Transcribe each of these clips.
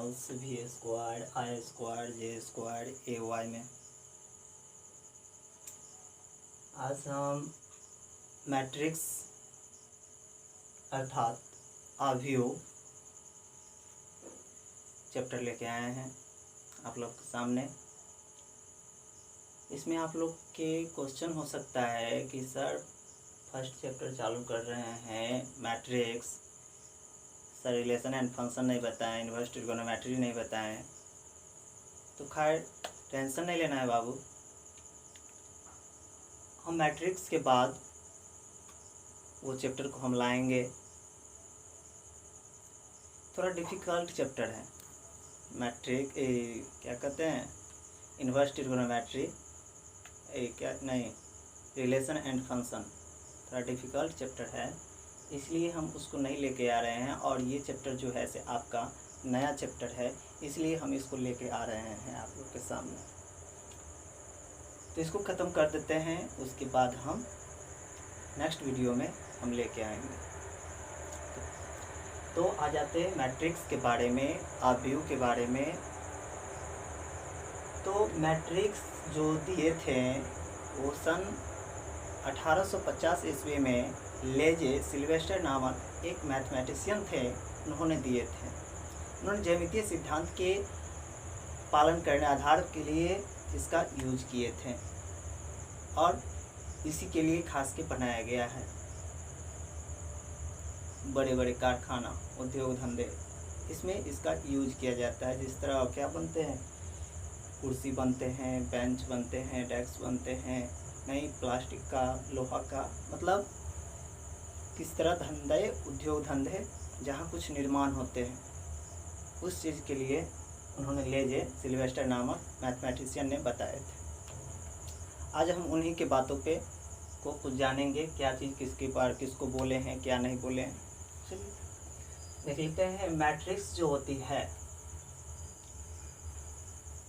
Plus v square i square j square a y में आज हम मैट्रिक्स अर्थात अवयव चैप्टर लेके आए हैं आप लोग के सामने। इसमें आप लोग के क्वेश्चन हो सकता है कि सर फर्स्ट चैप्टर चालू कर रहे हैं matrix, sir relation and function नहीं बताएं, इनवर्स ट्रिगोनोमेट्री नहीं बताएं। तो खैर टेंशन नहीं लेना है बाबू, हम मैट्रिक्स के बाद वो चैप्टर को हम लाएंगे। थोड़ा डिफ़िकल्ट चैप्टर है मैट्रिक, क्या कहते हैं, इनवर्स ट्रिगोनोमेट्री, क्या नहीं, रिलेशन एंड फंक्शन, थोड़ा डिफ़िकल्ट चैप्टर है, इसलिए हम उसको नहीं लेके आ रहे हैं। और ये चैप्टर जो है से आपका नया चैप्टर है, इसलिए हम इसको लेके आ रहे हैं आप लोग के सामने। तो इसको ख़त्म कर देते हैं, उसके बाद हम नेक्स्ट वीडियो में हम लेके आएंगे। तो आ जाते हैं मैट्रिक्स के बारे में, अवयव के बारे में। तो मैट्रिक्स जो दिए थे वो सन 1850 ईस्वी में लेजे सिल्वेस्टर नामक एक मैथमेटिशियन थे, उन्होंने दिए थे। उन्होंने ज्यामितीय सिद्धांत के पालन करने आधार के लिए इसका यूज किए थे और इसी के लिए खास के बनाया गया है। बड़े बड़े कारखाना, उद्योग धंधे, इसमें इसका यूज किया जाता है। जिस तरह क्या बनते हैं, कुर्सी बनते हैं, बेंच बनते हैं, डेस्क बनते हैं, नहीं प्लास्टिक का, लोहा का, मतलब किस तरह धंधे, उद्योग धंधे जहाँ कुछ निर्माण होते हैं उस चीज़ के लिए उन्होंने लेजे सिल्वेस्टर नामक मैथमेटिशियन ने बताए थे। आज हम उन्हीं के बातों पे को कुछ जानेंगे, क्या चीज़ किसके बार किसको बोले हैं, क्या नहीं बोले हैं। चलिए देख लेते हैं। मैट्रिक्स जो होती है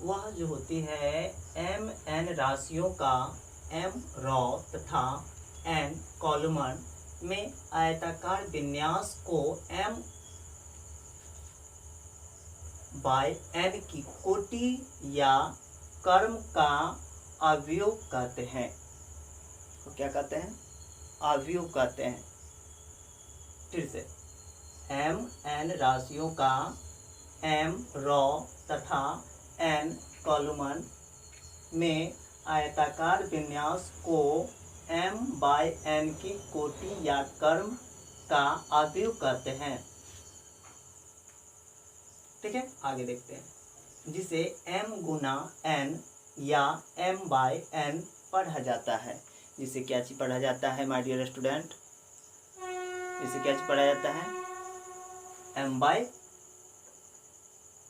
वह जो होती है एम एन राशियों का एम रो तथा एन कॉलमन में आयताकार विन्यास को एम बाय एन की कोटि या क्रम का अवयव कहते हैं। तो क्या कहते हैं? अवयव कहते हैं। फिर से, एम एन राशियों का एम रो तथा एन कॉलमन में आयताकार विन्यास को एम बाय एन की कोटि या क्रम का अवयव कहते हैं। ठीक है, आगे देखते हैं। जिसे m गुना n या m बाय n पढ़ा जाता है। जिसे क्या चीज पढ़ा जाता है माय डियर स्टूडेंट? इसे क्या चीज पढ़ा जाता है? m बाय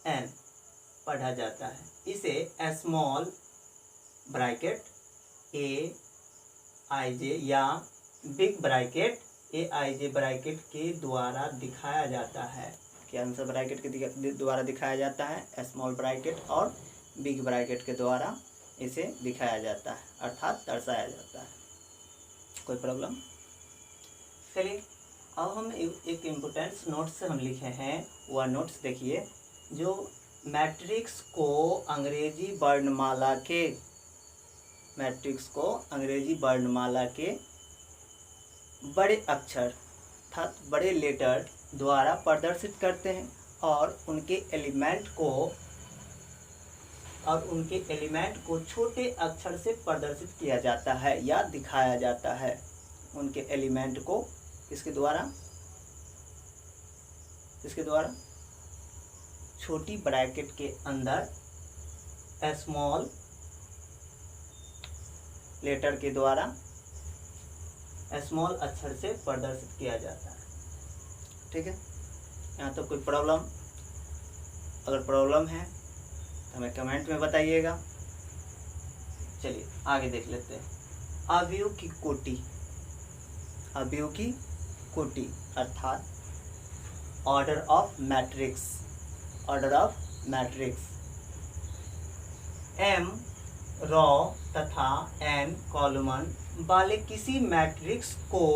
n पढ़ा जाता है। इसे small bracket a i j या big bracket a i j bracket के द्वारा दिखाया जाता है। क्या आंसर ब्रैकेट के द्वारा दिखाया जाता है? स्मॉल ब्रैकेट और बिग ब्रैकेट के द्वारा इसे दिखाया जाता है, अर्थात दर्शाया जाता है। कोई प्रॉब्लम? चलिए अब हम एक इम्पोर्टेंट नोट्स हम लिखे हैं, वह नोट्स देखिए। जो मैट्रिक्स को अंग्रेजी वर्णमाला के, मैट्रिक्स को अंग्रेजी वर्णमाला के बड़े अक्षर अर्थात बड़े लेटर द्वारा प्रदर्शित करते हैं और उनके एलिमेंट को छोटे अक्षर से प्रदर्शित किया जाता है या दिखाया जाता है। उनके एलिमेंट को इसके द्वारा छोटी ब्रैकेट के अंदर स्मॉल लेटर के द्वारा स्मॉल अक्षर से प्रदर्शित किया जाता है। ठीक है, यहाँ तो कोई प्रॉब्लम? अगर प्रॉब्लम है तो हमें कमेंट में बताइएगा। चलिए आगे देख लेते हैं। अवयव की कोटि, अवयव की कोटि अर्थात order of matrix, order of matrix. M row तथा एन कॉलमन वाले किसी मैट्रिक्स को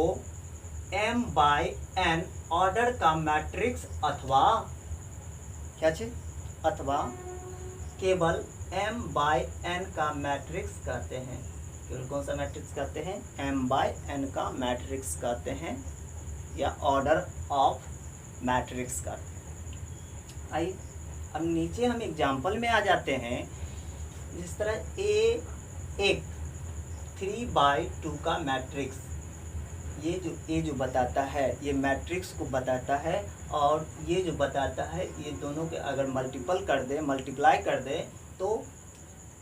m बाय n ऑर्डर का मैट्रिक्स अथवा क्या चीज अथवा केवल m बाय n का मैट्रिक्स कहते हैं। केवल कौन सा मैट्रिक्स कहते हैं? m बाय n का मैट्रिक्स कहते हैं या ऑर्डर ऑफ मैट्रिक्स कहते हैं। आइए अब नीचे हम एग्जाम्पल में आ जाते हैं। जिस तरह एक 3/2 का मैट्रिक्स, ये जो बताता है ये मैट्रिक्स को बताता है, और ये जो बताता है ये दोनों के अगर मल्टीप्लाई कर दे तो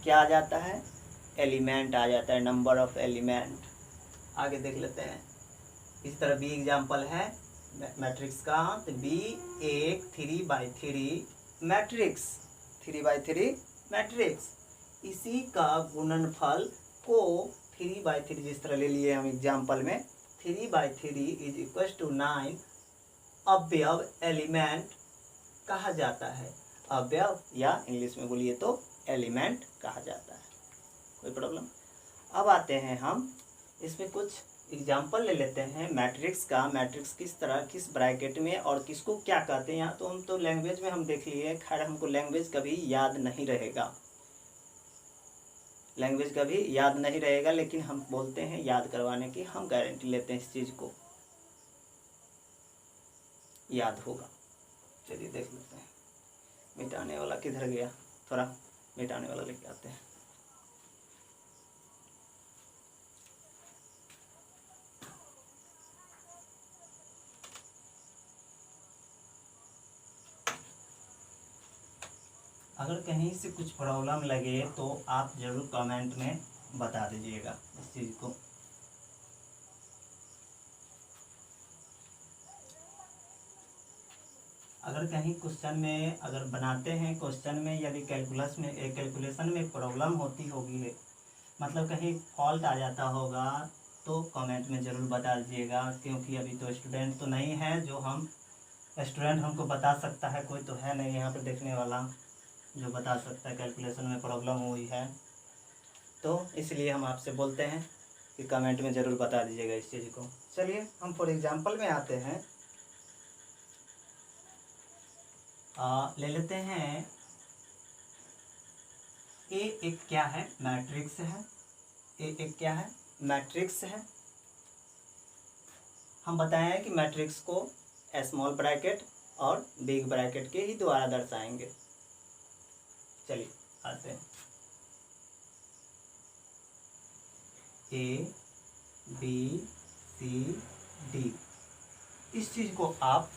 क्या आ जाता है? एलिमेंट आ जाता है, नंबर ऑफ एलिमेंट। आगे देख लेते हैं। इस तरह बी एग्जाम्पल है मैट्रिक्स का, तो बी एक 3/3 मैट्रिक्स, 3/3 मैट्रिक्स। इसी का गुणनफल को 3/3 जिस तरह ले लिए हम एग्जाम्पल में, 3/3 इज इक्वल टू 9 अवयव एलिमेंट कहा जाता है। अवयव या इंग्लिश में बोलिए तो एलिमेंट कहा जाता है। कोई प्रॉब्लम? अब आते हैं हम इसमें कुछ एग्जाम्पल ले लेते हैं मैट्रिक्स का। मैट्रिक्स किस तरह, किस ब्रैकेट में और किसको क्या कहते हैं। यहाँ तो हम तो लैंग्वेज में हम देख लिए, खैर हमको लैंग्वेज कभी याद नहीं रहेगा, लैंग्वेज कभी याद नहीं रहेगा, लेकिन हम बोलते हैं याद करवाने की, हम गारंटी लेते हैं इस चीज़ को याद होगा। चलिए देख लेते हैं। मिटाने वाला किधर गया? थोड़ा मिटाने वाला लेके आते हैं। अगर कहीं से कुछ प्रॉब्लम लगे तो आप ज़रूर कमेंट में बता दीजिएगा इस चीज़ को। अगर कहीं क्वेश्चन में अगर बनाते हैं क्वेश्चन में यदि कैलकुलेशन में प्रॉब्लम होती होगी, मतलब कहीं फॉल्ट आ जाता होगा, तो कमेंट में ज़रूर बता दीजिएगा। क्योंकि अभी तो स्टूडेंट तो नहीं है जो हम स्टूडेंट हमको बता सकता है, कोई तो है नहीं यहाँ पर देखने वाला जो बता सकता है कैलकुलेशन में प्रॉब्लम हुई है। तो इसलिए हम आपसे बोलते हैं कि कमेंट में ज़रूर बता दीजिएगा इस चीज़ को। चलिए हम फॉर एग्जांपल में आते हैं। ले लेते हैं ए एक क्या है? मैट्रिक्स है। ए एक क्या है? मैट्रिक्स है। हम बताए हैं कि मैट्रिक्स को स्मॉल ब्रैकेट और बिग ब्रैकेट के ही द्वारा दर्शाएंगे। चलिए आते हैं। ए बी सी डी, इस चीज़ को आप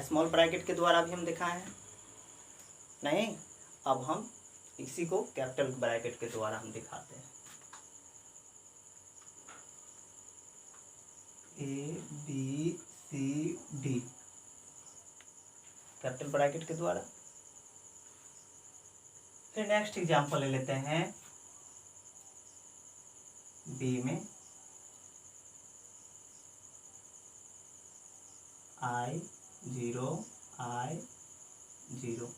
स्मॉल ब्रैकेट के द्वारा भी हम दिखाए हैं नहीं, अब हम इसी को कैपिटल ब्रैकेट के द्वारा हम दिखाते हैं। A B C D capital bracket के द्वारा। फिर नेक्स्ट एग्जांपल ले लेते हैं। बी में I0 I0,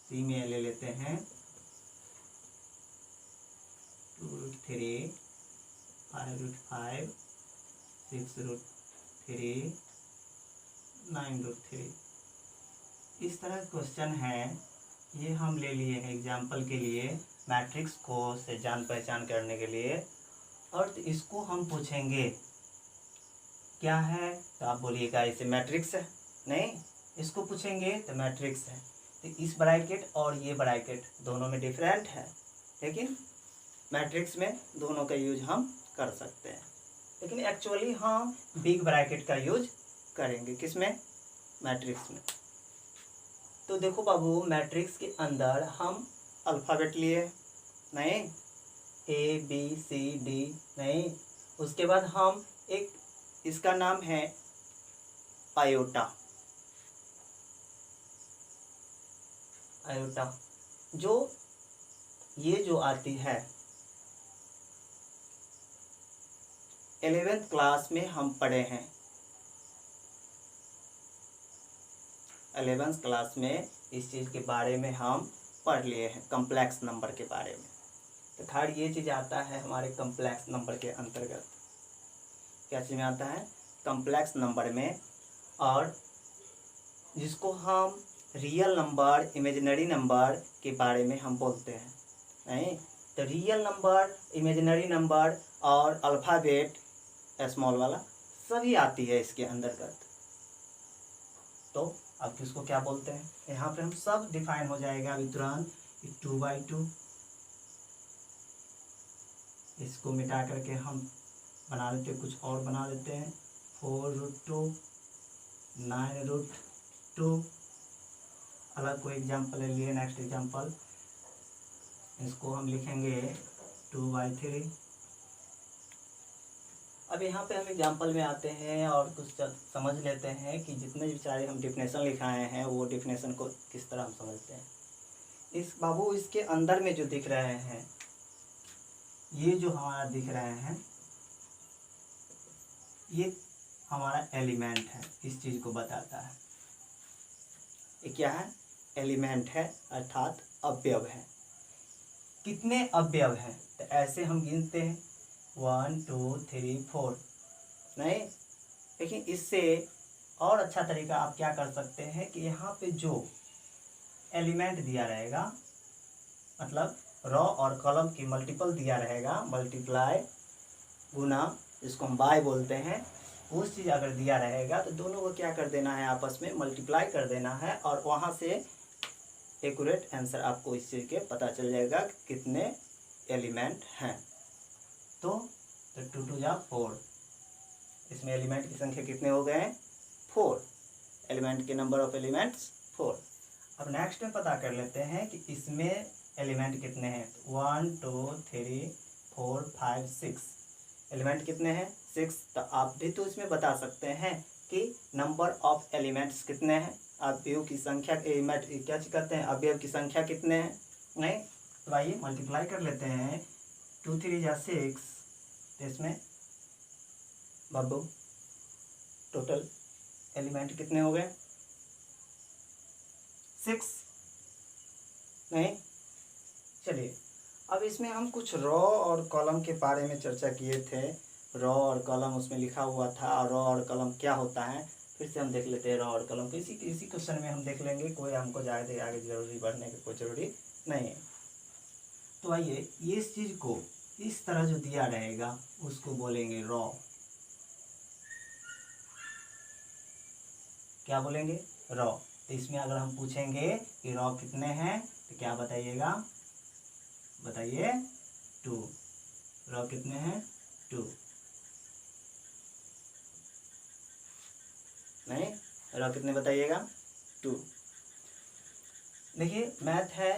सी में ले लेते हैं 2√3 5√5 6√3 9√3। इस तरह क्वेश्चन है, ये हम ले लिए हैं एग्जाम्पल के लिए, मैट्रिक्स को से जान पहचान करने के लिए। और तो इसको हम पूछेंगे क्या है, तो आप बोलिएगा इसे मैट्रिक्स है। नहीं, इसको पूछेंगे तो मैट्रिक्स है। तो इस ब्रैकेट और ये ब्रैकेट दोनों में डिफरेंट है, लेकिन मैट्रिक्स में दोनों का यूज हम कर सकते हैं। लेकिन एक्चुअली हम बिग ब्रैकेट का यूज करेंगे, किसमें? मैट्रिक्स में। तो देखो बाबू, मैट्रिक्स के अंदर हम अल्फ़ाबेट लिए नहीं, ए बी सी डी नहीं, उसके बाद हम एक इसका नाम है आयोटा। आयोटा जो ये जो आती है 11th क्लास में हम पढ़े हैं। 11th क्लास में इस चीज़ के बारे में हम पढ़ लिए हैं, कम्प्लेक्स नंबर के बारे में। तो खैर ये चीज़ आता है हमारे कम्प्लेक्स नंबर के अंतर्गत। क्या चीज़ में आता है? कम्प्लेक्स नंबर में। और जिसको हम रियल नंबर इमेजिनरी नंबर के बारे में हम बोलते हैं, नहीं तो रियल नंबर इमेजिनरी नंबर और अल्फ़ाबेट स्मॉल वाला सभी आती है इसके अंतर्गत। तो अब किसको क्या बोलते हैं, यहाँ पे हम सब डिफाइन हो जाएगा अभी तुरंत। 2/2 इसको मिटा करके हम बना लेते, कुछ और बना लेते हैं। 4√2 9√2। अलग कोई एग्जाम्पल ले लिए, नेक्स्ट एग्जाम्पल इसको हम लिखेंगे 2/3। अब यहाँ पे हम एग्जाम्पल में आते हैं और कुछ समझ लेते हैं कि जितने बेचारे हम डिफिनेशन लिखाए हैं वो डिफिनेशन को किस तरह हम समझते हैं। इस बाबू इसके अंदर में जो दिख रहे हैं, ये जो हमारा दिख रहे हैं, ये हमारा एलिमेंट है, इस चीज़ को बताता है। ये क्या है, एलिमेंट है, अर्थात अवयव है। कितने अवयव हैं, तो ऐसे हम गिनते हैं 1 2 3 4, नहीं। लेकिन इससे और अच्छा तरीका आप क्या कर सकते हैं कि यहाँ पे जो एलिमेंट दिया रहेगा, मतलब रॉ और कॉलम की मल्टीपल दिया रहेगा, मल्टीप्लाई गुना, जिसको हम बाय बोलते हैं, उस चीज़ अगर दिया रहेगा तो दोनों को क्या कर देना है, आपस में मल्टीप्लाई कर देना है, और वहाँ से एक्यूरेट आंसर आपको इस चीज़ के पता चल जाएगा कि कितने एलिमेंट हैं। तो 2 2 जा 4, इसमें एलिमेंट की संख्या कितने हो गए, 4। एलिमेंट के नंबर ऑफ एलिमेंट्स 4। अब नेक्स्ट में पता कर लेते हैं कि इसमें एलिमेंट कितने हैं। 1 2 3 4 5 6 एलिमेंट कितने हैं, 6। तो आप भी तो इसमें बता सकते हैं कि नंबर ऑफ एलिमेंट्स कितने हैं, अवयव की संख्या, एलिमेंट क्या कहते हैं, अवयव की संख्या कितने हैं, नहीं। तो आइए मल्टीप्लाई कर लेते हैं। 2 3 जा 6, तो इसमें बाबू टोटल एलिमेंट कितने हो गए, 6, नहीं। चलिए अब इसमें हम कुछ रॉ और कॉलम के बारे में चर्चा किए थे। रॉ और कॉलम उसमें लिखा हुआ था, और रॉ और कॉलम क्या होता है फिर से हम देख लेते हैं। रॉ और कॉलम को इसी क्वेश्चन में हम देख लेंगे, कोई हमको ज़्यादा आगे जरूरी बढ़ने की कोई ज़रूरी नहीं है। तो आइए ये इस चीज़ को इस तरह जो दिया रहेगा उसको बोलेंगे रॉ। क्या बोलेंगे, रॉ। तो इसमें अगर हम पूछेंगे कि रॉ कितने हैं तो क्या बताइएगा, बताइए 2। रॉ कितने हैं, 2, नहीं। रॉ कितने बताइएगा, 2। देखिए मैथ है,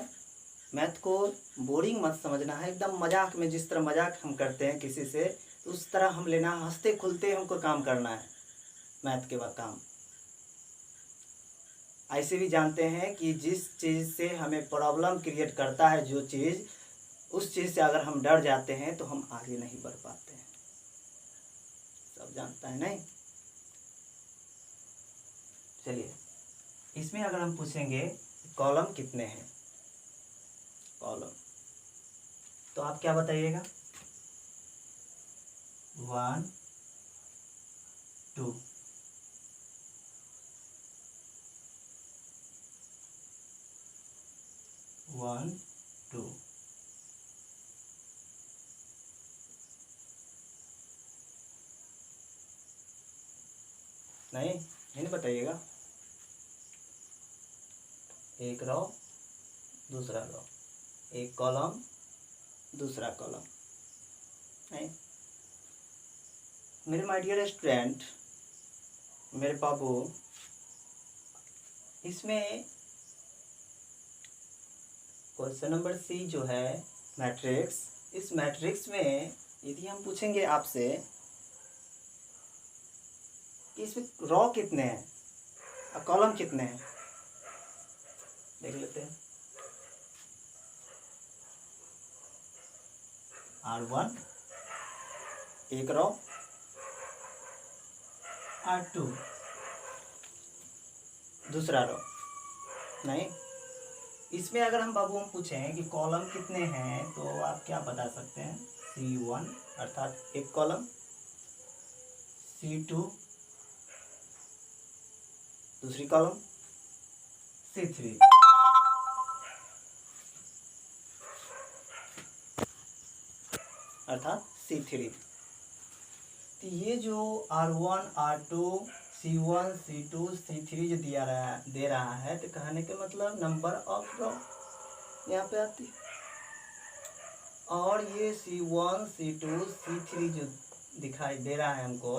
मैथ को बोरिंग मत समझना है, एकदम मजाक में, जिस तरह मजाक हम करते हैं किसी से तो उस तरह हम लेना, हंसते खुलते हमको काम करना है मैथ के बाद काम। ऐसे भी जानते हैं कि जिस चीज़ से हमें प्रॉब्लम क्रिएट करता है जो चीज़, उस चीज़ से अगर हम डर जाते हैं तो हम आगे नहीं बढ़ पाते हैं, सब जानता है, नहीं। चलिए इसमें अगर हम पूछेंगे कॉलम कितने हैं, कॉलम, तो आप क्या बताइएगा, 1 2, वन टू, नहीं बताइएगा। एक रो दूसरा रो, एक कॉलम दूसरा कॉलम, नहीं। मेरे माय डियर स्टूडेंट, मेरे बाबू, इसमें क्वेश्चन नंबर सी जो है मैट्रिक्स, इस मैट्रिक्स में यदि हम पूछेंगे आपसे कि इसमें रो कितने हैं और कॉलम कितने हैं, देख लेते हैं। R1 एक रो, R2 दूसरा रो, नहीं। इसमें अगर हम बाबू हम पूछें कि कॉलम कितने हैं तो आप क्या बता सकते हैं, C1 अर्थात एक कॉलम, C2 दूसरी कॉलम, C3। अर्थात C3। तो ये जो R1 R2 C1 C2 C3 जो दे रहा है, तो कहने के मतलब नंबर ऑफ रो यहाँ पे आती है। और ये C1 C2 C3 जो दिखाई दे रहा है हमको,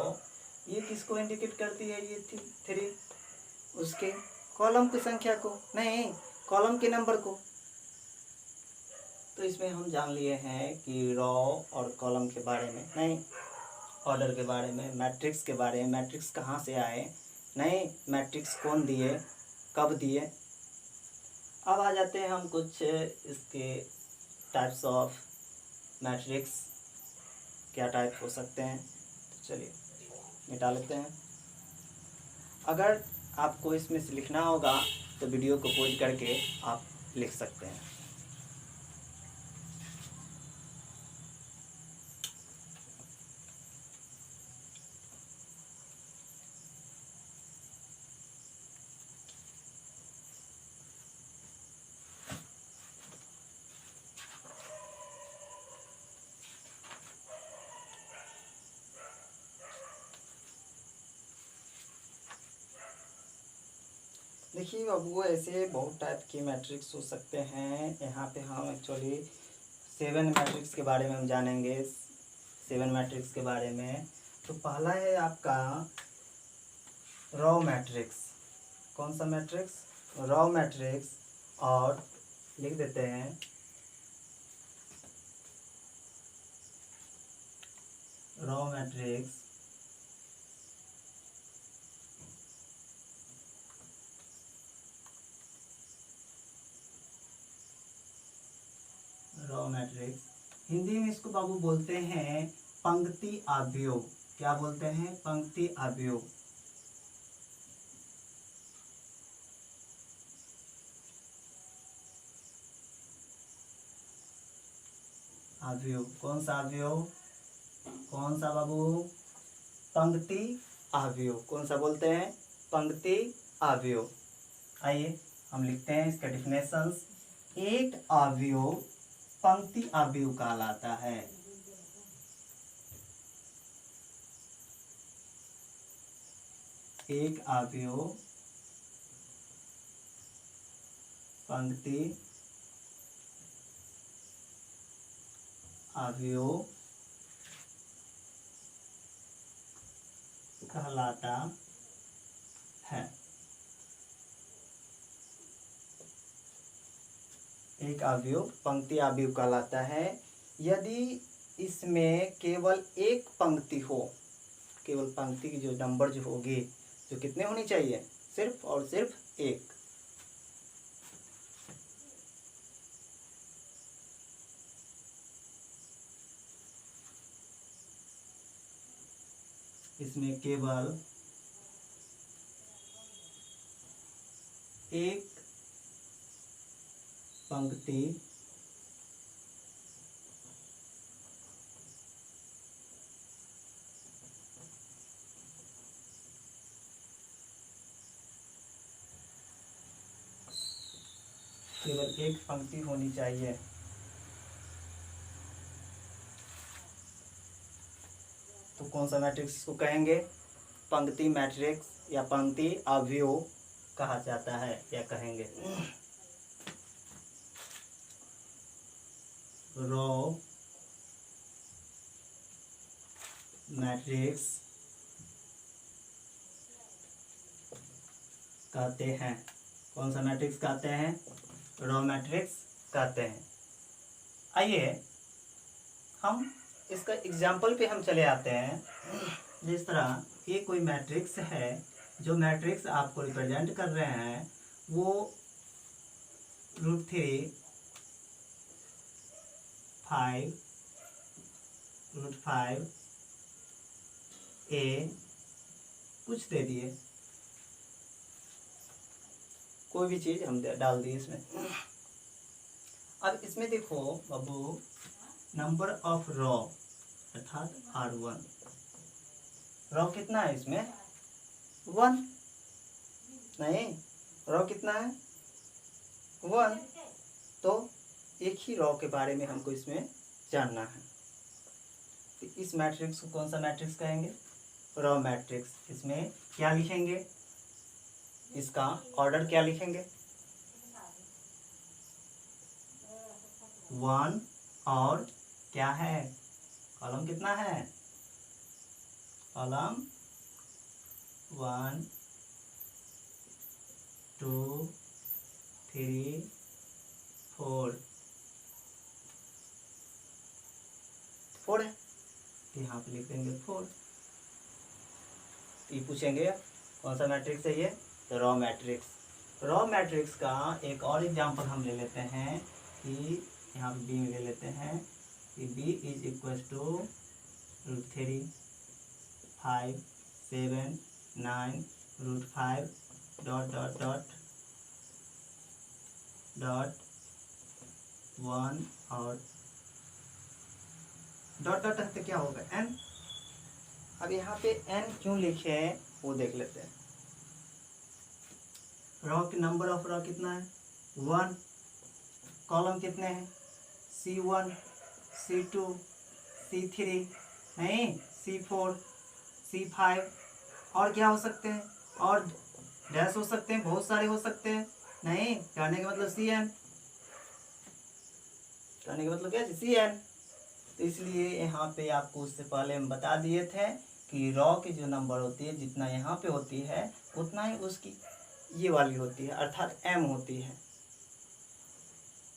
ये किसको इंडिकेट करती है? ये 3 उसके कॉलम की संख्या को, नहीं कॉलम के नंबर को। तो इसमें हम जान लिए हैं कि रो और कॉलम के बारे में, नहीं ऑर्डर के बारे में, मैट्रिक्स के बारे में, मैट्रिक्स कहाँ से आए, नहीं मैट्रिक्स कौन दिए, कब दिए। अब आ जाते हैं हम कुछ इसके टाइप्स ऑफ मैट्रिक्स, क्या टाइप हो सकते हैं। तो चलिए मिटा लेते हैं। अगर आपको इसमें से लिखना होगा तो वीडियो को पॉज करके आप लिख सकते हैं। देखिए बाबू, ऐसे बहुत टाइप के मैट्रिक्स हो सकते हैं। यहाँ पे हम एक्चुअली 7 मैट्रिक्स के बारे में हम जानेंगे, 7 मैट्रिक्स के बारे में। तो पहला है आपका रॉ मैट्रिक्स। कौन सा मैट्रिक्स? Raw matrix. और लिख देते हैं raw matrix raw matrix Hindi में इसको बाबू बोलते हैं पंक्ति अवयव। क्या बोलते हैं? पंक्ति अवयव। अवयव कौन सा अवयव? कौन सा बाबू? पंक्ति अवयव। कौन सा बोलते हैं? पंक्ति अवयव। आइए हम लिखते हैं इसका डिफिनेशंस। एक अवयव पंक्ति अवयव कहलाता है। एक अवयव पंक्ति अवयव कहलाता है। एक अवयव पंक्ति अवयव कहलाता है यदि इसमें केवल एक पंक्ति हो। केवल पंक्ति की जो नंबर जो होगी, जो कितने होनी चाहिए? सिर्फ और सिर्फ एक। इसमें केवल एक पंक्ति केवल एक पंक्ति होनी चाहिए। तो कौन सा मैट्रिक्स इसको कहेंगे? पंक्ति मैट्रिक्स या पंक्ति अवयव कहा जाता है या कहेंगे। रॉ मैट्रिक्स कहते हैं। कौन सा मैट्रिक्स कहते हैं? रॉ मैट्रिक्स कहते हैं। आइए हम इसका एग्जाम्पल पे हम चले आते हैं। जिस तरह ये कोई मैट्रिक्स है, जो मैट्रिक्स आपको रिप्रेजेंट कर रहे हैं वो √3 5 √5 A कुछ दे दिए, कोई भी चीज हम डाल दिए इसमें। अब इसमें देखो बाबू, नंबर ऑफ रॉ अर्थात R1। रॉ कितना है इसमें? 1। नहीं, रॉ कितना है? 1। तो एक ही रॉ के बारे में हमको इसमें जानना है। तो इस मैट्रिक्स को कौन सा मैट्रिक्स कहेंगे? Raw matrix. इसमें क्या लिखेंगे? इसका ऑर्डर क्या लिखेंगे? 1 और क्या है? कॉलम कितना है? कॉलम 1 2 3 4 4 है, तो यहाँ पे लिख देंगे 4। ये पूछेंगे कौन सा मैट्रिक्स है ये? तो रॉ मैट्रिक्स। रॉ मैट्रिक्स का एक और एग्जांपल हम ले लेते हैं कि यहाँ पे बी में ले लेते हैं कि b is equal to √3 5 7 9 √5 dot dot dot dot 1 और डॉट डॉट तक क्या होगा? n। अब यहाँ पे n क्यों लिखे हैं वो देख लेते हैं। रॉ की नंबर ऑफ रॉ कितना है? 1। कॉलम कितने हैं? C1 C2 C3 नहीं C4 C5 और क्या हो सकते हैं? और डैश हो सकते हैं, बहुत सारे हो सकते हैं। नहीं, कहने का मतलब CN, कहने का मतलब क्या है? CN। तो इसलिए यहाँ पे आपको उससे पहले हम बता दिए थे कि रॉ की जो नंबर होती है जितना यहाँ पे होती है उतना ही उसकी ये वाली होती है, अर्थात m होती है।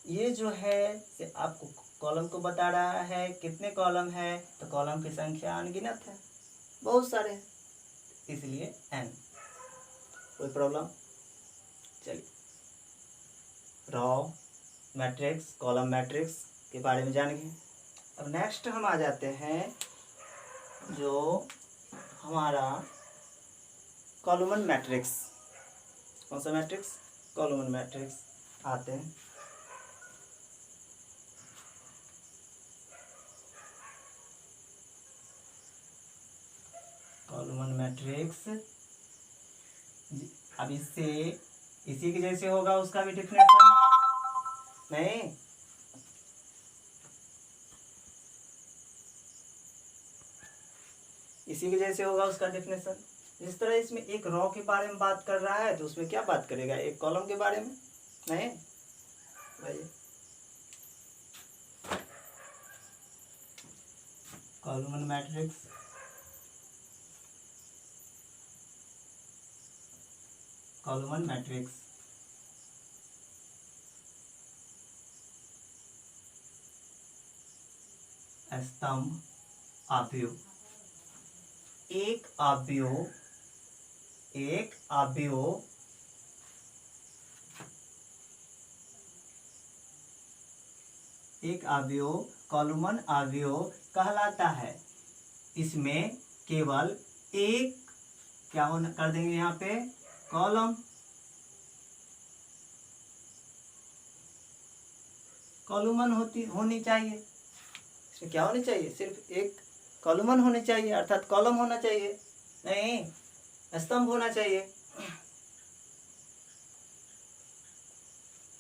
ये जो है से आपको कॉलम को बता रहा है कितने कॉलम है, तो कॉलम की संख्या अनगिनत है, बहुत सारे हैं, इसलिए n। कोई प्रॉब्लम? चलिए, रॉ मैट्रिक्स, कॉलम मैट्रिक्स के बारे में जान गए। अब नेक्स्ट हम आ जाते हैं जो हमारा कॉलमन मैट्रिक्स। कौन सा मैट्रिक्स? कॉलमन मैट्रिक्स आते हैं। कॉलमन मैट्रिक्स अब इससे इसी के जैसे होगा उसका भी डिफिनेशन नहीं, इसी के जैसे होगा उसका डेफिनेशन। जिस तरह इसमें एक रॉ के बारे में बात कर रहा है तो उसमें क्या बात करेगा? एक कॉलम के बारे में नहीं भाई। कॉलमन मैट्रिक्स, कॉलमन मैट्रिक्स स्तंभ आव्यूह। एक आव्यूह कॉलमन आव्यूह कहलाता है। इसमें केवल एक क्या होना कर देंगे यहाँ पे? कॉलम। कॉलमन होनी चाहिए। इसमें क्या होनी चाहिए? सिर्फ एक कॉलमन होनी चाहिए, अर्थात कॉलम होना चाहिए, नहीं स्तंभ होना चाहिए।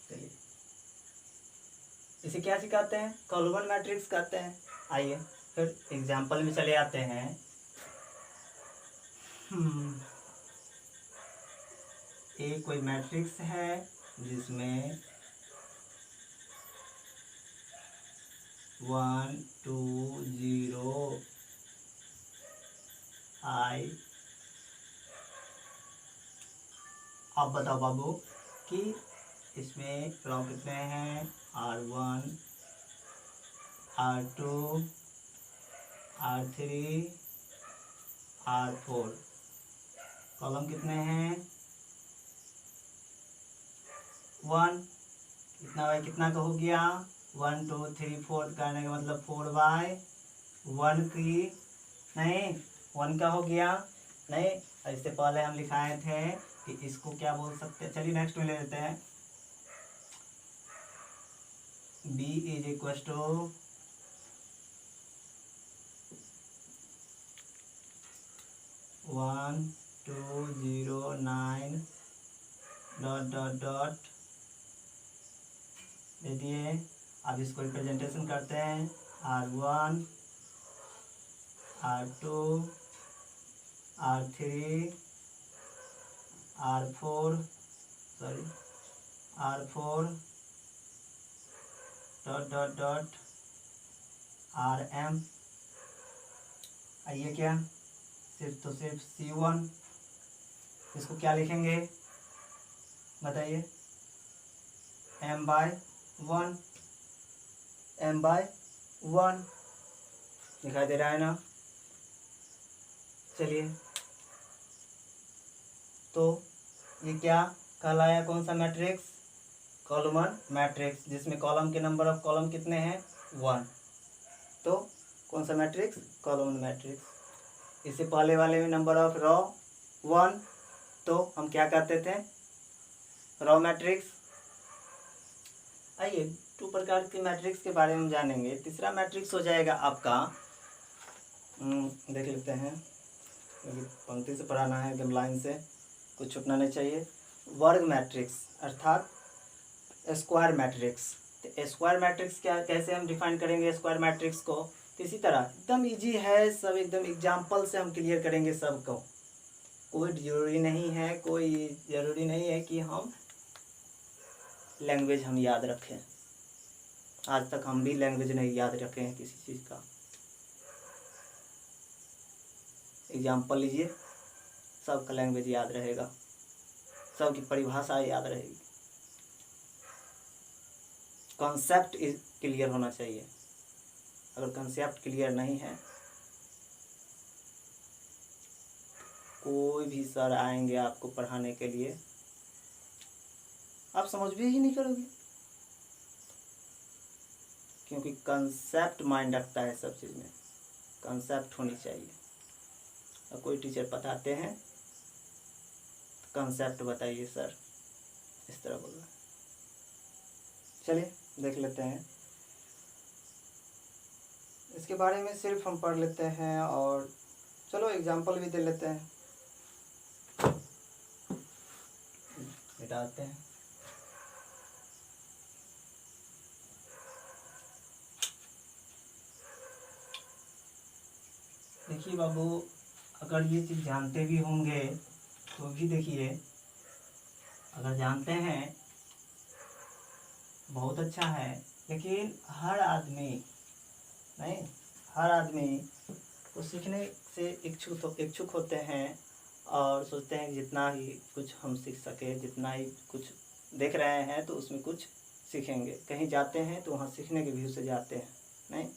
चलिए, इसे क्या सिखाते हैं? कॉलमन मैट्रिक्स कहते हैं। आइए फिर एग्जाम्पल में चले आते हैं। एक कोई मैट्रिक्स है जिसमें 1 2 0 I। आप बताओ बाबू कि इसमें रॉ कितने हैं? R1 R2 R3 R4। Column कितने हैं? 1। कितना बाई कितना का हो गया? 1 2 3 4 करने का मतलब 4/1 की नहीं 1 का हो गया नहीं। इससे पहले हम लिखाए थे कि इसको क्या बोल सकते हैं। चलिए नेक्स्ट में ले लेते हैं। B is equal to 1 2 0 9 dot dot dot दे दिए। अब इसको रिप्रेजेंटेशन करते हैं R1 R2 R3 R4 dot RM। आइए क्या सिर्फ C1, इसको क्या लिखेंगे बताइए, m/1 दिखाई दे रहा है ना। चलिए, तो ये क्या कहलाया, कौन सा मैट्रिक्स, कॉलमन मैट्रिक्स, जिसमें कॉलम के नंबर ऑफ कॉलम कितने हैं 1। तो कौन सा मैट्रिक्स, कॉलमन मैट्रिक्स। इससे पहले वाले में नंबर ऑफ रॉ 1, तो हम क्या कहते थे, रॉ मैट्रिक्स। आइए 2 प्रकार के मैट्रिक्स के बारे में जानेंगे। तीसरा मैट्रिक्स हो जाएगा आपका, देख लेते हैं, पंक्ति से पढ़ाना है एकदम लाइन से, कुछ छूटना नहीं चाहिए। वर्ग मैट्रिक्स अर्थात स्क्वायर मैट्रिक्स। तो स्क्वायर मैट्रिक्स क्या, कैसे हम डिफाइन करेंगे स्क्वायर मैट्रिक्स को, तो इसी तरह एकदम इजी है सब, एकदम एग्जाम्पल से हम क्लियर करेंगे सबको। कोई ज़रूरी नहीं है कि हम लैंग्वेज हम याद रखें। आज तक हम भी लैंग्वेज नहीं याद रखे हैं किसी चीज़ का। एग्जाम्पल लीजिए, सबका लैंग्वेज याद रहेगा, सबकी परिभाषा याद रहेगी। कॉन्सेप्ट क्लियर होना चाहिए। अगर कॉन्सेप्ट क्लियर नहीं है, कोई भी सर आएंगे आपको पढ़ाने के लिए, आप समझ भी ही नहीं करोगे, क्योंकि कॉन्सेप्ट माइंड रखता है सब चीज़ में, कॉन्सेप्ट होनी चाहिए। और कोई टीचर बताते हैं तो कॉन्सेप्ट बताइए सर, इस तरह बोलना। चलिए देख लेते हैं इसके बारे में, सिर्फ हम पढ़ लेते हैं और चलो एग्जाम्पल भी दे लेते हैं। मिटाते हैं, देखिए बाबू, अगर ये चीज़ जानते भी होंगे तो भी देखिए, अगर जानते हैं बहुत अच्छा है, लेकिन हर आदमी को सीखने से इच्छुक होते हैं और सोचते हैं जितना ही कुछ हम सीख सके, जितना ही कुछ देख रहे हैं तो उसमें कुछ सीखेंगे। कहीं जाते हैं तो वहाँ सीखने के व्यू से जाते हैं, नहीं।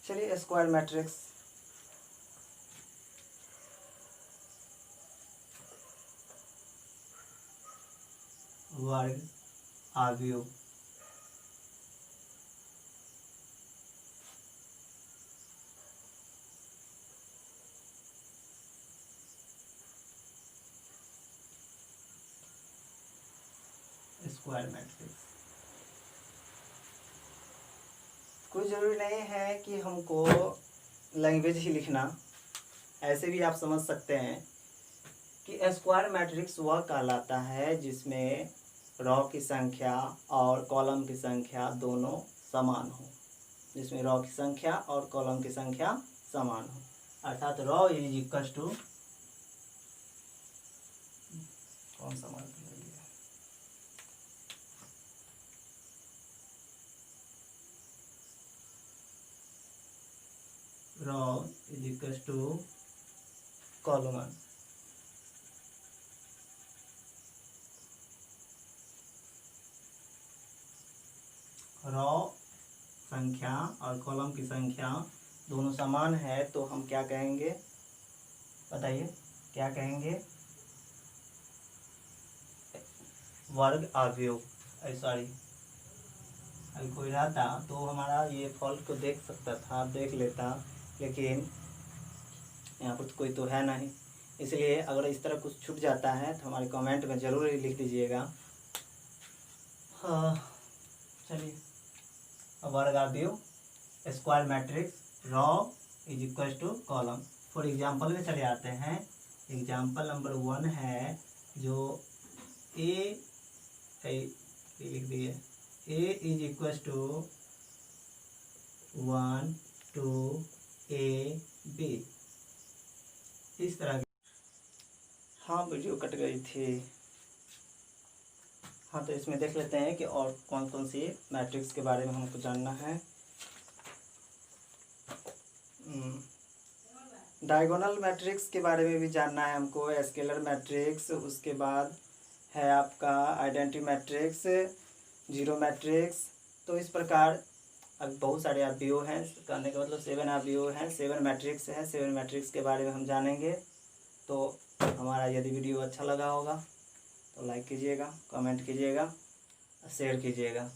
चलिए स्क्वायर मैट्रिक्स, वर्ग आव्यूह, स्क्वायर मैट्रिक्स। कोई ज़रूरी नहीं है कि हमको लैंग्वेज ही लिखना, ऐसे भी आप समझ सकते हैं कि स्क्वायर मैट्रिक्स वह कहलाता है जिसमें रॉ की संख्या और कॉलम की संख्या दोनों समान हो, जिसमें रॉ की संख्या और कॉलम की संख्या समान हो। अर्थात रॉ इज इक्वल टू, कौन सा मार्क ले लिया, row is equal to column. Row संख्या और कॉलम की संख्या दोनों समान है तो हम क्या कहेंगे बताइए, क्या कहेंगे, वर्ग आव्यूह। सॉरी, अभी कोई रहता तो हमारा ये फॉल्ट को देख सकता था, देख लेता, लेकिन यहाँ पर कोई तो है नहीं, इसलिए अगर इस तरह कुछ छूट जाता है तो हमारे कमेंट में ज़रूर लिख दीजिएगा। हाँ चलिए, वर्ग आव्यूह, square matrix, row is equal to column. For example में चले आते हैं। एग्जांपल नंबर 1 है जो ए लिख दिए, A is equal to 1 2 A B, इस तरह की। हाँ वीडियो कट गई थी। हाँ तो इसमें देख लेते हैं कि और कौन कौन सी मैट्रिक्स के बारे में हमको जानना है। डायगोनल मैट्रिक्स के बारे में भी जानना है हमको, स्केलर मैट्रिक्स, उसके बाद है आपका आइडेंटिटी मैट्रिक्स, जीरो मैट्रिक्स। तो इस प्रकार अब बहुत सारे आरबीओ हैं, कहने का मतलब 7 आरबीओ हैं, 7 मैट्रिक्स हैं। 7 मैट्रिक्स के बारे में हम जानेंगे। तो हमारा यदि वीडियो अच्छा लगा होगा तो लाइक कीजिएगा, कमेंट कीजिएगा, शेयर कीजिएगा।